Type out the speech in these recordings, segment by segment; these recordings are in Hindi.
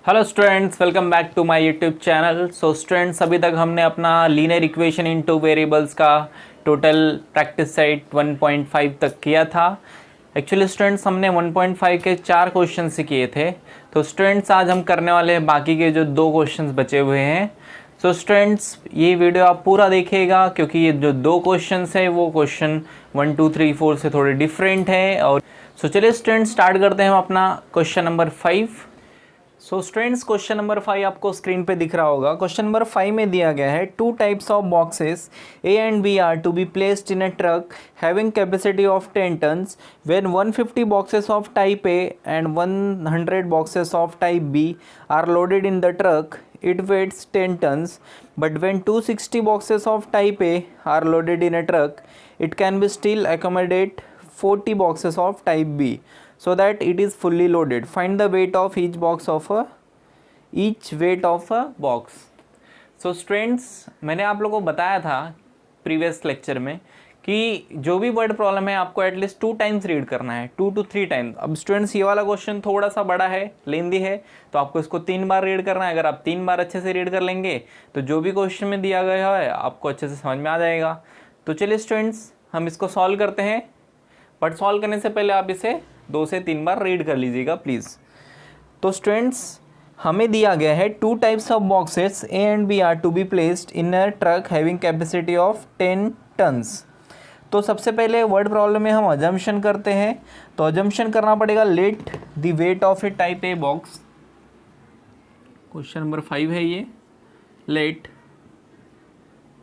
Hello students, welcome back to my YouTube channel. So students, अभी तक हमने अपना linear equation in two variables का टोटल प्रैक्टिस सेट 1.5 तक किया था। एक्चुअली स्टूडेंट्स, हमने 1.5 के 4 क्वेश्चन से किए थे। तो स्टूडेंट्स, आज हम करने वाले हैं बाकी के जो 2 क्वेश्चंस बचे हुए हैं। सो स्टूडेंट्स, ये वीडियो आप पूरा देखिएगा क्योंकि ये जो 2 क्वेश्चंस है वो क्वेश्चन 1 2 3 4 से थोड़े डिफरेंट है। और चलिए स्टूडेंट्स, स्टार्ट करते हैं हम अपना question number 5। So students, question number 5 आपको स्क्रीन पे दिख रहा होगा। क्वेश्चन नंबर 5 में दिया गया है 2 types of boxes A and B are to be placed in a truck having capacity of 10 tons when 150 boxes of type A and 100 boxes of type B are loaded in the truck it weighs 10 tons, but when 260 boxes of type A are loaded in a truck, it can be still accommodate 40 boxes of type B, so that it is fully loaded. Find the weight of each weight of a box. So students, मैंने आप लोगों को बताया था प्रीवियस लेक्चर में कि जो भी वर्ड प्रॉब्लम है आपको एटलीस्ट 2 टाइम्स रीड करना है, 2 to 3 टाइम्स। अब स्टूडेंट्स, ये वाला क्वेश्चन थोड़ा सा बड़ा है, लेंदी है, तो आपको इसको 3 बार रीड करना है। अगर आप 3 बार अच्छे से रीड कर लेंगे तो जो भी क्वेश्चन में दिया गया है आपको अच्छे से समझ में आ जाएगा। तो चलिए स्टूडेंट्स, हम इसको सॉल्व करते हैं, बट सॉल्व करने से पहले आप इसे 2 से 3 बार रीड कर लीजिएगा प्लीज़। तो स्टूडेंट्स, हमें दिया गया है 2 types of boxes A and B are to be placed in a truck having capacity of 10 tons. तो सबसे पहले वर्ड प्रॉब्लम में हम अजम्पशन करते हैं। तो अजम्पशन करना पड़ेगा late the weight of A type A box. Question number 5 है ये। Late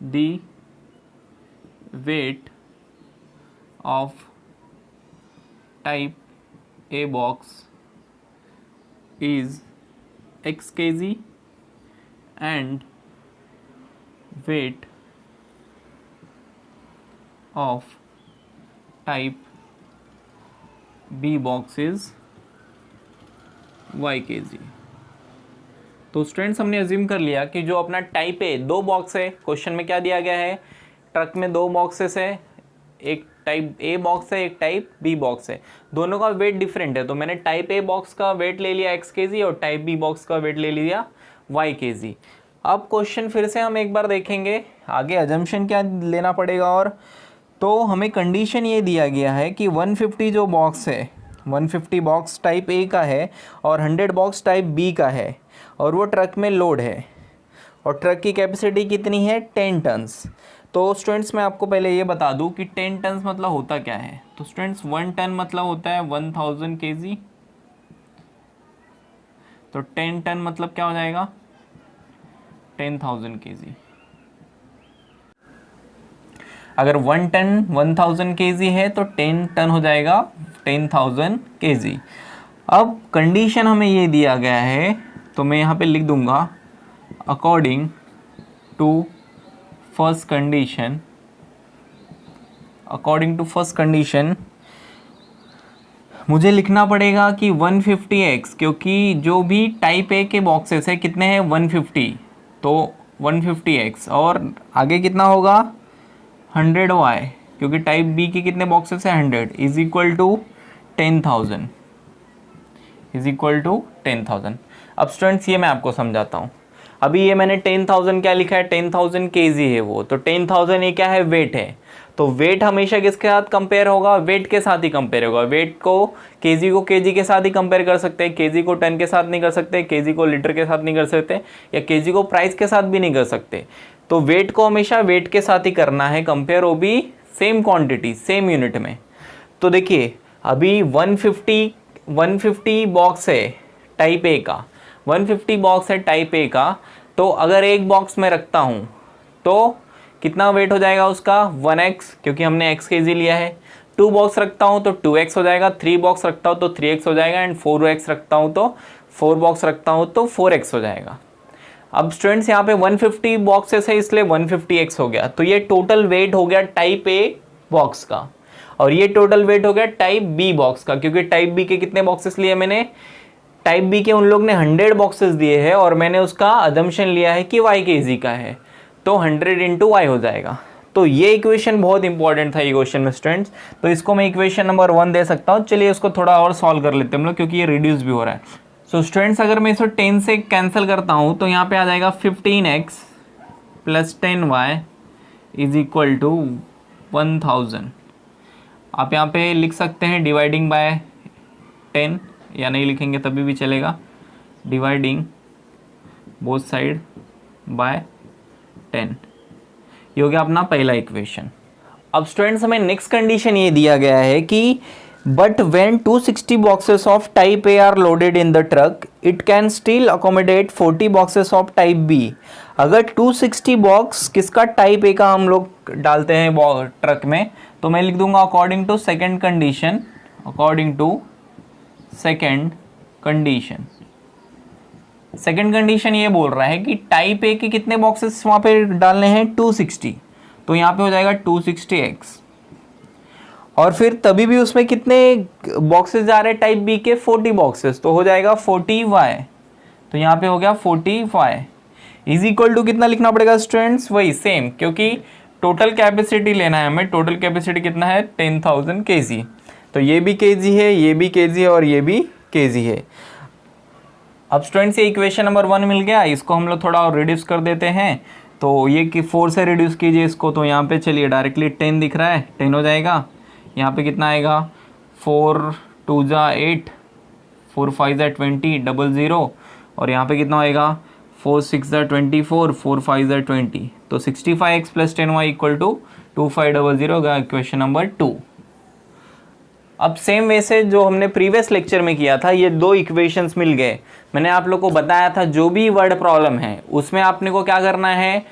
the weight of type A box is x kg and weight of type B box is y kg। तो स्टूडेंट्स, हमने अज्यूम कर लिया कि जो अपना टाइप ए 2 बॉक्स है, क्वेश्चन में क्या दिया गया है, ट्रक में 2 बॉक्सेस है, एक टाइप ए बॉक्स है, एक टाइप बी बॉक्स है, दोनों का वेट डिफरेंट है। तो मैंने टाइप ए बॉक्स का वेट ले लिया x kg और टाइप बी बॉक्स का वेट ले लिया y kg। अब क्वेश्चन फिर से हम एक बार देखेंगे, आगे अजम्पशन क्या लेना पड़ेगा। और तो हमें कंडीशन ये दिया गया है कि 150 जो बॉक्स है, 150 बॉक्स टाइप ए का है और 100 बॉक्स टाइप बी का है, और वो ट्रक में लोड है, और ट्रक की कैपेसिटी कितनी है, 10 टन्स। तो स्टूडेंट्स, मैं आपको पहले ये बता दूं कि 10 टन्स मतलब होता क्या है। तो स्टूडेंट्स, 1 टन मतलब होता है 1000 kg। तो 10 टन मतलब क्या हो जाएगा, 10,000 kg। अगर 1 टन 1000 kg है तो 10 टन हो जाएगा 10,000 kg। अब कंडीशन हमें ये दिया गया है, तो मैं यहाँ पे लिख दूंगा अकॉर्डिंग टू फर्स्ट कंडीशन मुझे लिखना पड़ेगा कि 150x, क्योंकि जो भी टाइप ए के बॉक्सेस है कितने हैं, 150, तो 150x, और आगे कितना होगा 100y, क्योंकि टाइप बी के कितने बॉक्सेस हैं 100, इज इक्वल टू 10,000, अब स्टूडेंट्स, ये मैं आपको समझाता हूँ। अभी ये मैंने 10,000 क्या लिखा है, 10,000 kg है वो, तो 10,000 ये क्या है, वेट है। तो वेट हमेशा किसके साथ कंपेयर होगा, वेट के साथ ही कंपेयर होगा। वेट को केजी के साथ ही कंपेयर कर सकते हैं, केजी को टन के साथ नहीं कर सकते, केजी को लीटर के साथ नहीं कर सकते, या केजी को प्राइस के साथ भी नहीं कर सकते। तो वेट को हमेशा वेट के साथ ही करना है कंपेयर, वो भी सेम क्वान्टिटी सेम यूनिट में। तो देखिए, अभी 150 बॉक्स है टाइप ए का, 150 बॉक्स है टाइप ए का। तो अगर एक बॉक्स में रखता हूँ तो कितना वेट हो जाएगा उसका, 1x, क्योंकि हमने x kg लिया है। 2 बॉक्स रखता हूँ तो 2x हो जाएगा, 3 बॉक्स रखता हूँ तो 3x हो जाएगा, एंड 4x रखता हूँ तो 4 बॉक्स रखता हूँ तो 4x हो जाएगा। अब स्टूडेंट्स, यहाँ पे 150 बॉक्सेस है इसलिए 150x हो गया। तो ये टोटल वेट हो गया टाइप ए बॉक्स का, और ये टोटल वेट हो गया टाइप बी बॉक्स का, क्योंकि टाइप बी के कितने बॉक्सेस लिए मैंने, टाइप बी के उन लोग ने 100 बॉक्सेस दिए हैं, और मैंने उसका अजम्पशन लिया है कि y kg का है, तो 100 इंटू y हो जाएगा। तो ये इक्वेशन बहुत इंपॉर्टेंट था ये क्वेश्चन में स्टूडेंट्स, तो इसको मैं इक्वेशन नंबर 1 दे सकता हूँ। चलिए इसको थोड़ा और सॉल्व कर लेते हैं हम लोग, क्योंकि ये रिड्यूस भी हो रहा है। सो स्टूडेंट्स अगर मैं इसे 10 से कैंसिल करता हूँ तो यहाँ पे आ जाएगा 15x plus 10y is equal to 1000। आप यहाँ पे लिख सकते हैं डिवाइडिंग बाय 10, या नहीं लिखेंगे तभी भी चलेगा, डिवाइडिंग बोथ साइड बाय 10। ये हो गया अपना पहला इक्वेशन। अब स्टूडेंट्स हमें नेक्स्ट कंडीशन ये दिया गया है कि but when 260 boxes of type A are loaded in the truck it can still accommodate 40 boxes of type B. अगर 260 बॉक्स किसका टाइप ए का हम लोग डालते हैं ट्रक में, तो मैं लिख दूंगा according to second condition, according to second condition. Second condition ये बोल रहा है कि टाइप ए के कितने बॉक्सेस वहां पे डालने हैं 260, तो यहाँ पे हो जाएगा 260x, और फिर तभी भी उसमें कितने बॉक्सेस जा रहे हैं टाइप बी के 40 बॉक्सेस, तो हो जाएगा 40y, तो यहाँ पे हो गया 40y इज इक्वल टू कितना लिखना पड़ेगा स्टूडेंट्स, वही सेम, क्योंकि टोटल कैपेसिटी लेना है हमें। टोटल कैपेसिटी कितना है 10,000 kg, तो ये भी kg है, ये भी kg है और ये भी kg है। अब स्टूडेंट्स ये इक्वेशन नंबर 1 मिल गया, इसको हम लोग थोड़ा और रिड्यूस कर देते हैं। तो ये कि 4 से रिड्यूस कीजिए इसको, तो यहाँ पे चलिए डायरेक्टली 10 दिख रहा है, 10 हो जाएगा। यहाँ पे कितना आएगा 4 2 जा 8, 4 5 जा 20, 00, और यहाँ पे कितना आएगा 4 6 जा 24, 4 5 जा 20, तो 65x plus 10y equal to 2500 होगा इक्वेशन नंबर 2। अब सेम वे से जो हमने प्रीवियस लेक्चर में किया था, ये दो इक्वेशंस मिल गए। मैंने आप लोग को बताया था जो भी वर्ड प्रॉब्लम है उसमें आपने को क्या करना है,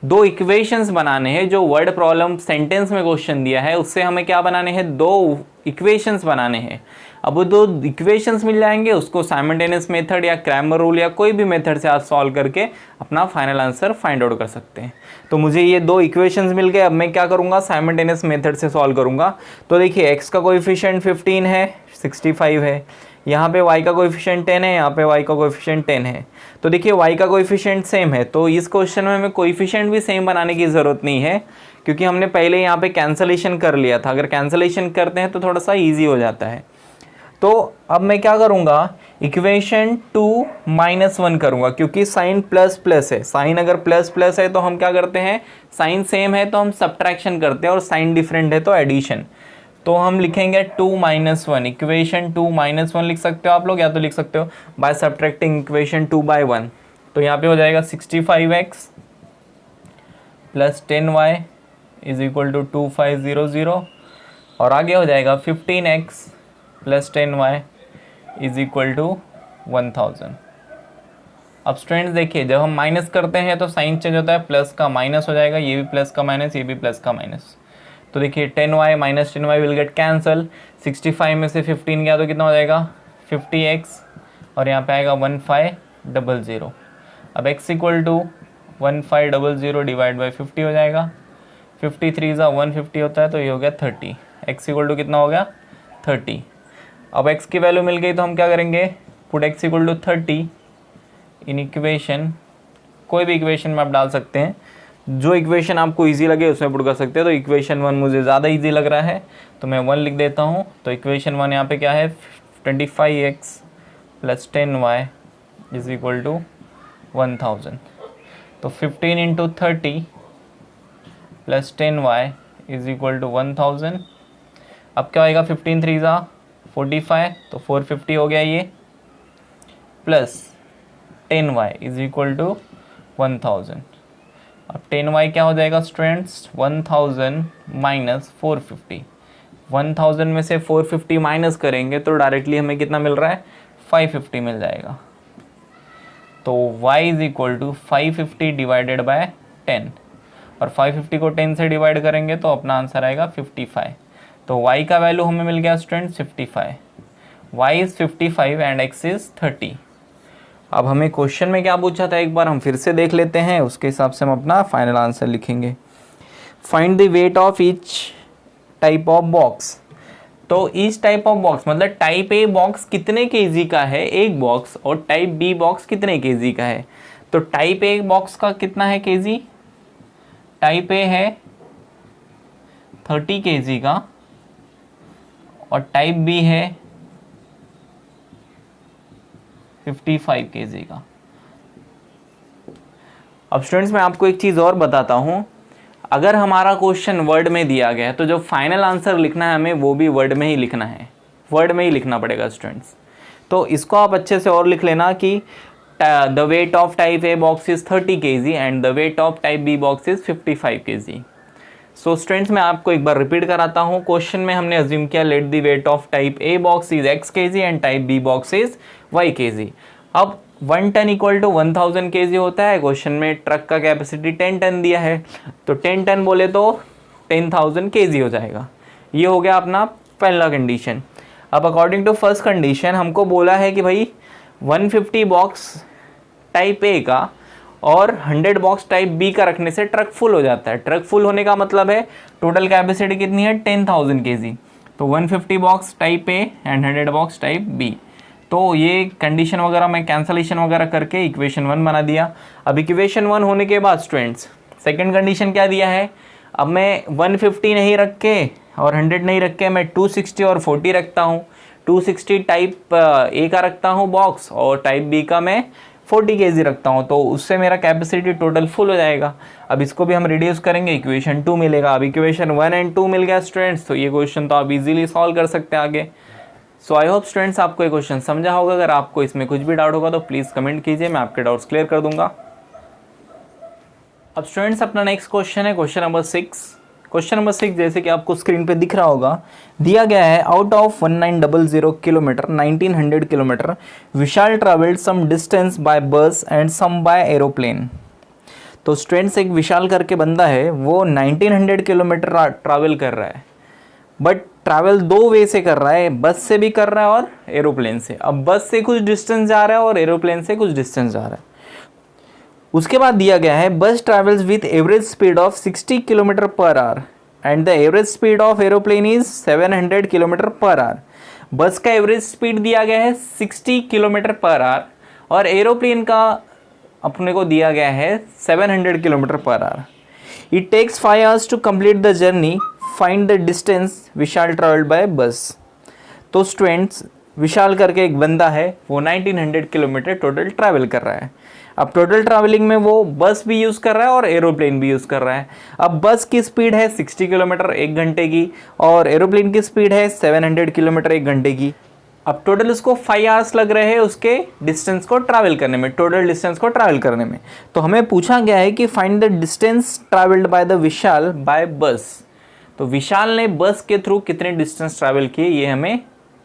दो इक्वेशंस बनाने हैं। जो वर्ड प्रॉब्लम सेंटेंस में क्वेश्चन दिया है उससे हमें क्या बनाने हैं, दो इक्वेशंस बनाने हैं। अब वो दो इक्वेशंस मिल जाएंगे, उसको साइमल्टेनियस मेथड या क्रैमर रूल या कोई भी मेथड से आप सॉल्व करके अपना फाइनल आंसर फाइंड आउट कर सकते हैं। तो मुझे ये दो इक्वेशंस मिल गए, अब मैं क्या करूँगा, साइमल्टेनियस मेथड से सॉल्व करूँगा। तो देखिए x का कोएफिशिएंट 15 है, 65 है, यहाँ पे y का कोएफिशिएंट 10 है, यहाँ पे y का कोएफिशिएंट 10 है। तो देखिए y का कोएफिशिएंट सेम है, तो इस क्वेश्चन में हमें कोएफिशिएंट भी सेम बनाने की ज़रूरत नहीं है, क्योंकि हमने पहले यहाँ पे कैंसलेशन कर लिया था। अगर कैंसलेशन करते हैं तो थोड़ा सा ईजी हो जाता है। तो अब मैं क्या करूँगा, इक्वेशन 2 -1 करूँगा, क्योंकि साइन प्लस प्लस है। साइन अगर प्लस प्लस है तो हम क्या करते हैं, साइन सेम है तो हम सब्ट्रैक्शन करते हैं, और साइन डिफरेंट है तो एडिशन। तो हम लिखेंगे 2 -1, इक्वेशन 2 -1 लिख सकते हो आप लोग, या तो लिख सकते हो बाय सब्ट्रैक्टिंग इक्वेशन 2/1। तो यहाँ पे हो जाएगा 65x plus 10y is equal to 2500, और आगे हो जाएगा 15x plus 10y is equal to 1000। अब स्टूडेंट्स देखिए, जब हम माइनस करते हैं तो साइन चेंज होता है, प्लस का माइनस हो जाएगा, ये भी प्लस का माइनस, ये भी प्लस का माइनस। तो देखिए 10y minus 10y will get cancel. 65 में से 15 गया तो कितना हो जाएगा 50x, और यहाँ पे आएगा 1500। अब x equal to 1500 divide by 50 हो जाएगा। 53 ज़ा 150 होता है, तो ये हो गया 30। x इक्वल टू कितना हो गया 30। अब x की वैल्यू मिल गई तो हम क्या करेंगे, put x equal to 30 in equation, कोई भी इक्वेशन में आप डाल सकते हैं, जो इक्वेशन आपको इजी लगे उसमें पुट कर सकते हैं। तो इक्वेशन 1 मुझे ज़्यादा इजी लग रहा है तो मैं 1 लिख देता हूँ। तो इक्वेशन 1 यहाँ पे क्या है, 25x plus 10y is equal to 1000। तो 15 into 30 plus 10y is equal to 1000। अब क्या आएगा, 15 3 ज़ा 45, तो 450 हो गया ये, plus 10y is equal to 1000। अब 10y क्या हो जाएगा स्टूडेंट्स, 1000 माइनस 450। 1000 में से 450 माइनस करेंगे तो डायरेक्टली हमें कितना मिल रहा है, 550 मिल जाएगा। तो y is equal to 550 divided by 10, और 550 को 10 से डिवाइड करेंगे तो अपना आंसर आएगा 55। तो y का वैल्यू हमें मिल गया student 55। y is 55 and x is 30। अब हमें क्वेश्चन में क्या पूछा था, एक बार हम फिर से देख लेते हैं, उसके हिसाब से हम अपना फाइनल आंसर लिखेंगे। Find the weight of each type of box. तो ईच टाइप ऑफ बॉक्स मतलब टाइप ए बॉक्स कितने केजी का है एक बॉक्स, और टाइप बी बॉक्स कितने केजी का है। तो टाइप ए बॉक्स का कितना है केजी, टाइप ए है 30 केजी का, और टाइप बी है 55 kg का। अब स्टूडेंट्स मैं आपको एक चीज़ और बताता हूँ, अगर हमारा क्वेश्चन वर्ड में दिया गया है तो जो फाइनल आंसर लिखना है हमें वो भी वर्ड में ही लिखना है, वर्ड में ही लिखना पड़ेगा स्टूडेंट्स। तो इसको आप अच्छे से और लिख लेना कि the weight of type A box is 30 kg and the weight of type B box is 55 kg। So students मैं आपको एक बार रिपीट कराता हूँ। क्वेश्चन में हमने अज्यूम किया let the weight of type A box is x kg and type B box is y kg। अब 1 टन इक्वल टू 1000 kg होता है। क्वेश्चन में ट्रक का कैपेसिटी 10 टन दिया है, तो 10 टन बोले तो 10,000 kg हो जाएगा। ये हो गया अपना पहला कंडीशन। अब अकॉर्डिंग टू फर्स्ट कंडीशन हमको बोला है कि भाई 150 बॉक्स टाइप ए का और 100 बॉक्स टाइप बी का रखने से ट्रक फुल हो जाता है। ट्रक फुल होने का मतलब है टोटल कैपेसिटी कितनी है 10,000 kg। तो 150 box type A and 100 box type B. तो ये कंडीशन वगैरह मैं कैंसलेशन वगैरह करके इक्वेशन 1 बना दिया। अब इक्वेशन 1 होने के बाद स्टूडेंट्स सेकंड कंडीशन क्या दिया है, अब मैं 150 नहीं रख के और 100 नहीं रख के मैं 260 और 40 रखता हूँ। 260 टाइप ए का रखता हूँ बॉक्स और टाइप बी का मैं 40 kg रखता हूँ, तो उससे मेरा कैपेसिटी टोटल फुल हो जाएगा। अब इसको भी हम रिड्यूस करेंगे, इक्वेशन 2 मिलेगा। अब इक्वेशन 1 एंड 2 मिल गया स्टूडेंट्स, तो ये क्वेश्चन तो आप इजीली सॉल्व कर सकते हैं आगे। सो आई होप स्टूडेंट्स आपको ये क्वेश्चन समझा होगा। अगर आपको इसमें कुछ भी डाउट होगा तो प्लीज़ कमेंट कीजिए, मैं आपके डाउट्स क्लियर कर दूंगा। अब स्टूडेंट्स अपना नेक्स्ट क्वेश्चन है क्वेश्चन नंबर 6। क्वेश्चन नंबर 6 जैसे कि आपको स्क्रीन पे दिख रहा होगा, दिया गया है out of 1900 kilometre 1900 kilometre Vishal travelled some distance by bus and some by aeroplane. तो स्टूडेंट्स एक विशाल करके बंदा है, वो 1900 किलोमीटर ट्रैवल कर रहा है, बट ट्रैवल दो वे से कर रहा है, बस से भी कर रहा है और एरोप्लेन से। अब बस से कुछ डिस्टेंस जा रहा है और एरोप्लेन से कुछ डिस्टेंस जा रहा है। उसके बाद दिया गया है बस travels with average speed of 60 kilometre per our and the average speed of aeroplane is 700 kilometre per our. बस का एवरेज स्पीड दिया गया है 60 किलोमीटर पर आवर और एरोप्लेन का अपने को दिया गया है 700 kilometre per hour. It takes 5 hours to complete the journey, find the distance Vishal travelled by bus. तो स्टूडेंट्स विशाल करके एक बंदा है, वो 1900 किलोमीटर टोटल ट्रैवल कर रहा है। अब टोटल ट्रैवलिंग में वो बस भी यूज़ कर रहा है और एरोप्लेन भी यूज़ कर रहा है। अब बस की स्पीड है 60 किलोमीटर 1 घंटे की और एरोप्लेन की स्पीड है 700 किलोमीटर 1 घंटे की। अब टोटल उसको 5 आवर्स लग रहे हैं उसके डिस्टेंस को ट्रैवल करने में, टोटल डिस्टेंस को ट्रैवल करने में। तो हमें पूछा गया है कि find the distance travelled by the Vishal by bus. तो विशाल ने बस के थ्रू कितने डिस्टेंस ट्रैवल किए ये हमें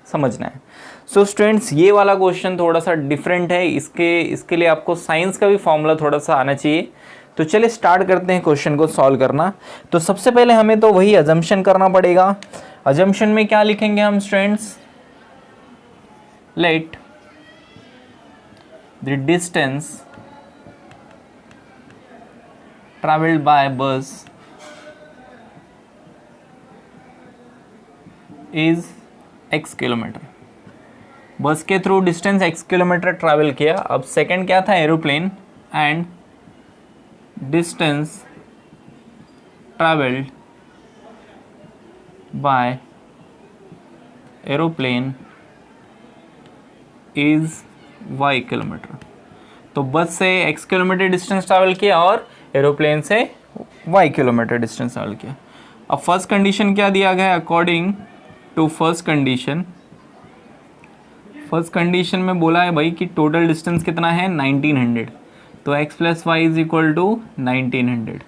समझना है। सो स्टूडेंट्स ये वाला क्वेश्चन थोड़ा सा डिफरेंट है, इसके लिए आपको साइंस का भी फॉर्मूला थोड़ा सा आना चाहिए। तो चलिए स्टार्ट करते हैं क्वेश्चन को सॉल्व करना। तो सबसे पहले हमें तो वही अजम्पशन करना पड़ेगा। अजम्पशन में क्या लिखेंगे हम students, let the distance travelled by बस इज x किलोमीटर। बस के through distance x kilometre travel किया। अब सेकंड क्या था, aeroplane, and distance travelled bye aeroplane is y kilometre. तो बस से x किलोमीटर डिस्टेंस ट्रैवल किया और एरोप्लेन से y किलोमीटर डिस्टेंस ट्रैवल किया। अब फर्स्ट कंडीशन क्या दिया गया है, अकॉर्डिंग टू फर्स्ट कंडीशन में बोला है भाई कि टोटल डिस्टेंस कितना है 1900। तो x plus y is equal to 1900,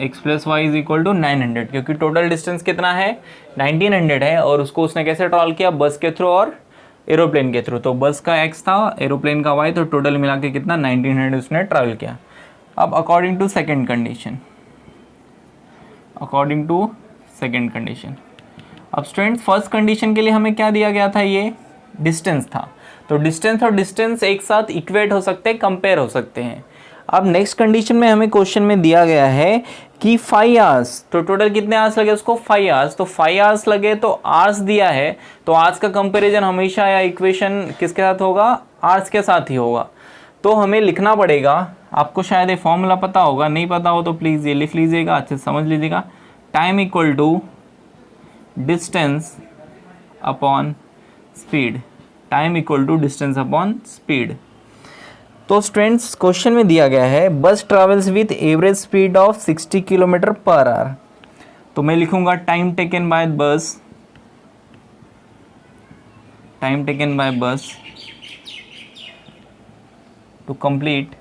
x plus y is equal to 900, क्योंकि टोटल डिस्टेंस कितना है 1900 है और उसको उसने कैसे ट्रैवल किया, बस के थ्रू और एरोप्लेन के थ्रू। तो बस का x था, एरोप्लेन का y, तो टोटल मिला के कितना 1900 उसने ट्रैवल किया। अब अकॉर्डिंग टू सेकेंड कंडीशन, अब स्टूडेंट फर्स्ट कंडीशन के लिए हमें क्या दिया गया था, ये डिस्टेंस था। तो डिस्टेंस और डिस्टेंस एक साथ इक्वेट हो सकते हैं, कंपेयर हो सकते हैं। अब नेक्स्ट कंडीशन में हमें क्वेश्चन में दिया गया है कि 5 आवर्स, तो टोटल कितने आवर्स लगे उसको 5 आवर्स। तो 5 आवर्स लगे तो आवर्स दिया है, तो आवर्स का कंपैरिजन हमेशा या इक्वेशन किसके साथ होगा, आवर्स के साथ ही होगा। तो हमें लिखना पड़ेगा, आपको शायद ये फॉर्मूला पता होगा, नहीं पता हो तो प्लीज़ ये लिख लीजिएगा, अच्छे से समझ लीजिएगा। Time equal to distance upon speed. Time equal to distance upon speed. तो स्टूडेंट्स क्वेश्चन में दिया गया है bus travels with average speed of 60 kilometre per hour. तो मैं लिखूंगा time taken by bus, time taken by bus to complete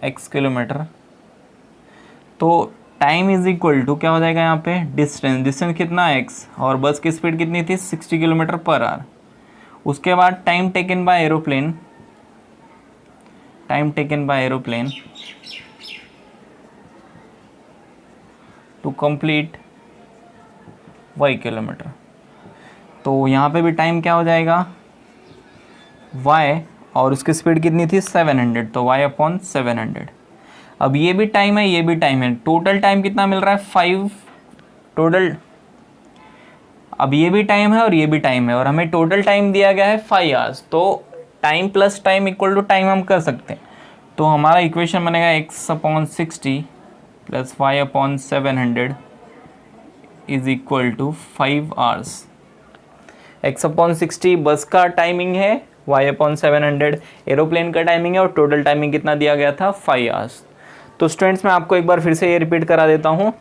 x kilometre. तो टाइम इज इक्वल टू क्या हो जाएगा यहाँ पे, डिस्टेंस, डिस्टेंस कितना x और बस की स्पीड कितनी थी 60 किलोमीटर पर आवर। उसके बाद time taken by aeroplane, time taken by aeroplane to complete y kilometre. तो यहाँ पे भी टाइम क्या हो जाएगा y और उसकी स्पीड कितनी थी 700, तो y अपॉन 700। अब ये भी टाइम है, ये भी टाइम है, टोटल टाइम कितना मिल रहा है 5 टोटल। अब ये भी टाइम है और ये भी टाइम है और हमें टोटल टाइम दिया गया है 5 आवर्स। तो time plus time equal to time हम कर सकते हैं। तो हमारा इक्वेशन बनेगा x upon 60 plus y upon 700 is equal to 5 hours. x upon 60 bus का टाइमिंग है, y अपॉन 700 एरोप्लेन का टाइमिंग है और टोटल टाइमिंग कितना दिया गया था 5 आवर्स। तो स्टूडेंट्स मैं आपको एक बार फिर से ये रिपीट करा देता हूँ।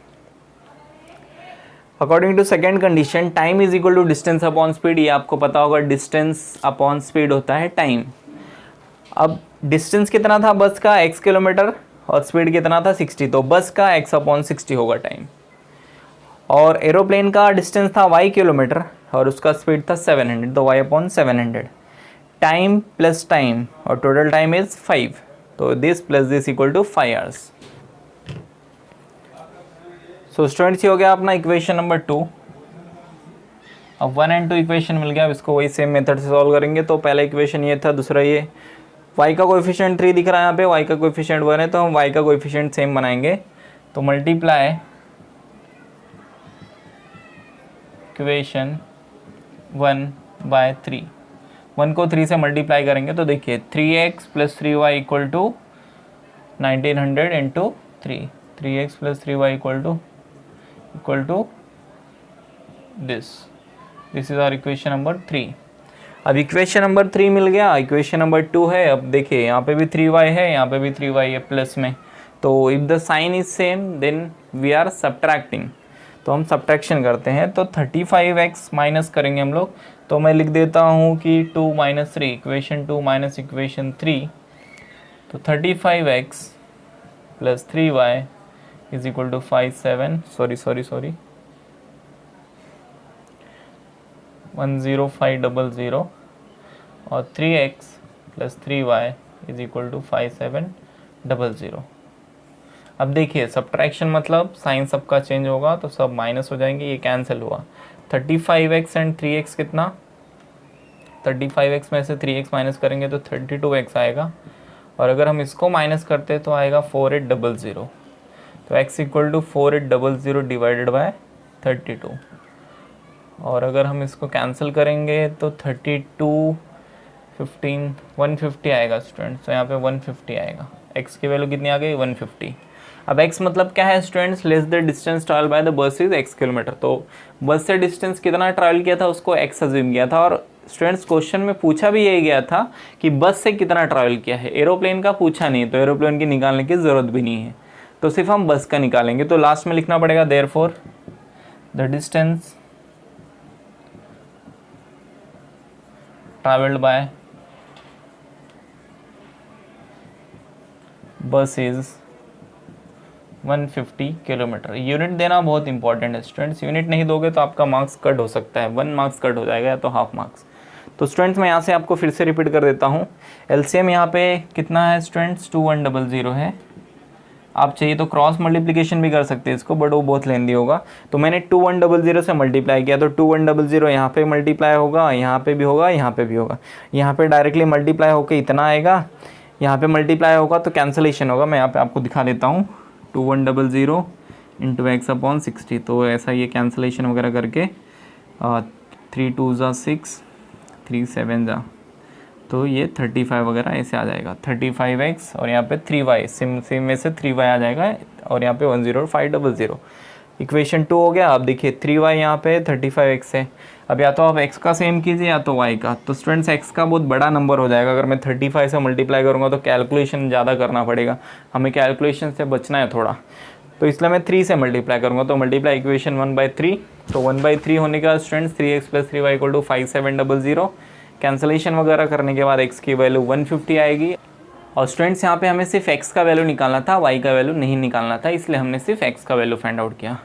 According to second condition time is equal to distance upon speed, ये आपको पता होगा डिस्टेंस अपॉन स्पीड होता है टाइम। अब डिस्टेंस कितना था बस का x किलोमीटर और स्पीड कितना था 60, तो बस का x अपॉन 60 होगा टाइम। और एरोप्लेन का डिस्टेंस था y किलोमीटर और उसका स्पीड था 700, तो y upon 700। Time plus time और टोटल टाइम इज 5, तो this plus this equal to 5 hours. So students ये हो गया अपना इक्वेशन नंबर 2। अब 1 एंड 2 इक्वेशन मिल गया, अब इसको वही सेम मेथड से सॉल्व करेंगे। तो पहला इक्वेशन ये था, दूसरा ये। y का कोएफिशिएंट 3 दिख रहा है यहाँ पे, y का कोएफिशिएंट 1 है, तो हम y का कोएफिशिएंट सेम बनाएंगे। तो मल्टीप्लाई इक्वेशन 1 बाय 3, 1 को 3 से मल्टीप्लाई करेंगे तो देखिए 3x plus 3y equal to 1900 into 3, 3x plus 3y equal to this is our equation number 3। अब इक्वेशन नंबर 3 मिल गया, इक्वेशन नंबर 2 है। अब देखिए यहाँ पे भी 3y है, यहाँ पे भी 3y है प्लस में। तो if the sign is same then we are subtracting, तो हम सब्ट्रैक्शन करते हैं। तो 35x माइनस करेंगे हम लोग। तो मैं लिख देता हूँ कि 2 माइनस 3, इक्वेशन 2 माइनस इक्वेशन 3, तो 35x plus 3y is equal to 10500 और 3x plus 3y is equal to 5700। अब देखिए सब्ट्रैक्शन मतलब साइन सबका चेंज होगा तो सब माइनस हो जाएंगे, ये कैंसिल हुआ। 35x एंड 3x कितना, 35x में से 3x माइनस करेंगे तो 32x आएगा, और अगर हम इसको माइनस करते तो आएगा 4800। तो x equal to 4800 divided by 32, और अगर हम इसको कैंसिल करेंगे तो 32 15 150 आएगा स्टूडेंट्स। तो यहाँ पे 150 आएगा, x की वैल्यू कितनी आ गई 150। अब x मतलब क्या है students, less the distance travel by the bus is x kilometre. तो बस से डिस्टेंस कितना ट्रैवल किया था उसको x अज्यूम किया था। और स्टूडेंट्स क्वेश्चन में पूछा भी यही गया था कि बस से कितना ट्रैवल किया है, एरोप्लेन का पूछा नहीं, तो एरोप्लेन की निकालने की ज़रूरत भी नहीं है, तो सिर्फ हम बस का निकालेंगे। तो लास्ट में लिखना पड़ेगा therefore the distance travelled by बस इज 150 किलोमीटर। यूनिट देना बहुत इंपॉर्टेंट है स्टूडेंट्स, यूनिट नहीं दोगे तो आपका मार्क्स कट हो सकता है, 1 मार्क्स कट हो जाएगा या तो हाफ मार्क्स। तो स्टूडेंट्स मैं यहाँ से आपको फिर से रिपीट कर देता हूँ। एलसीएम यहाँ पे कितना है स्टूडेंट्स 2100 है। आप चाहिए तो क्रॉस मल्टीप्लिकेशन भी कर सकते हैं इसको, बट वो बहुत लेंदी होगा। तो मैंने 2100 से मल्टीप्लाई किया, तो 2100 यहाँ पे मल्टीप्लाई होगा, यहाँ पे भी होगा, यहाँ पे भी होगा। यहाँ पे डायरेक्टली मल्टीप्लाई होकर इतना आएगा, यहाँ पे मल्टीप्लाई होगा तो कैंसलेशन होगा। मैं यहाँ पे आपको दिखा देता हूँ 2100 इंटू एक्स अपॉन 60, तो ऐसा ये कैंसलेशन वगैरह करके 3 2 ज़ा 6 3 7 ज़ा, तो ये 35 वगैरह ऐसे आ जाएगा। 35x और यहाँ पे 3y, सिम में से 3y आ जाएगा और यहाँ पे 10500। इक्वेशन 2 हो गया। अब देखिए 3y यहाँ पे 35x है। अब या तो आप x का सेम कीजिए या तो y का। तो स्टूडेंट्स x का बहुत बड़ा नंबर हो जाएगा, अगर मैं 35 से मल्टीप्लाई करूँगा तो कैलकुलेशन ज़्यादा करना पड़ेगा, हमें कैलकुलेशन से बचना है थोड़ा, तो इसलिए मैं 3 से मल्टीप्लाई करूँगा। तो मल्टीप्लाई इक्वेशन 1/3, तो 1/3 होने के बाद स्टूडेंट्स 3x + 3y = 5700। कैंसलेशन वगैरह करने के बाद x की वैल्यू 150 आएगी। और स्टूडेंट्स यहाँ पे हमें सिर्फ x का वैल्यू निकालना था, y का वैल्यू नहीं निकालना था, इसलिए हमने सिर्फ x का वैल्यू फाइंड आउट किया।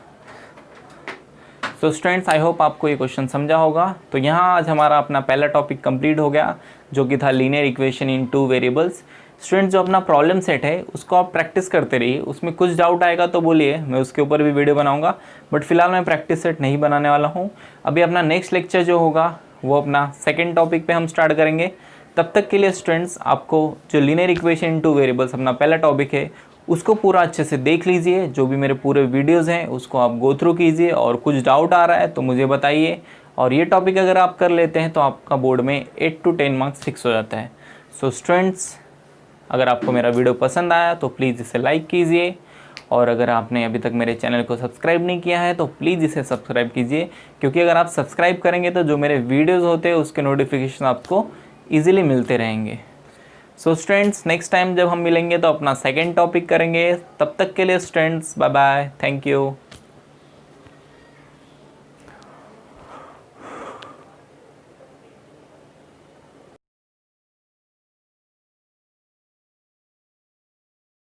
सो स्टूडेंट्स आई होप आपको ये क्वेश्चन समझा होगा। तो यहाँ आज हमारा अपना पहला टॉपिक कंप्लीट हो गया, जो कि था लीनियर इक्वेशन इन 2 वेरिएबल्स। स्टूडेंट्स जो अपना प्रॉब्लम सेट है उसको आप प्रैक्टिस करते रहिए, उसमें कुछ डाउट आएगा तो बोलिए, मैं उसके ऊपर भी वीडियो बनाऊंगा, बट फिलहाल मैं प्रैक्टिस सेट नहीं बनाने वाला हूँ। अभी अपना नेक्स्ट लेक्चर जो होगा वो अपना सेकेंड टॉपिक पे हम स्टार्ट करेंगे। तब तक के लिए स्टूडेंट्स आपको जो लीनियर इक्वेशन इन 2 वेरिएबल्स अपना पहला टॉपिक है उसको पूरा अच्छे से देख लीजिए, जो भी मेरे पूरे वीडियोज़ हैं उसको आप गो थ्रू कीजिए, और कुछ डाउट आ रहा है तो मुझे बताइए। और ये टॉपिक अगर आप कर लेते हैं तो आपका बोर्ड में 8 to 10 मार्क्स फिक्स हो जाता है। सो स्टूडेंट्स अगर आपको मेरा वीडियो पसंद आया तो प्लीज़ इसे लाइक कीजिए, और अगर आपने अभी तक मेरे चैनल को सब्सक्राइब नहीं किया है तो प्लीज़ इसे सब्सक्राइब कीजिए, क्योंकि अगर आप सब्सक्राइब करेंगे तो जो मेरे वीडियोज़ होते हैं उसके नोटिफिकेशन आपको ईजिली मिलते रहेंगे। सो स्टूडेंट्स नेक्स्ट टाइम जब हम मिलेंगे तो अपना सेकेंड टॉपिक करेंगे। तब तक के लिए students bye bye, thank you.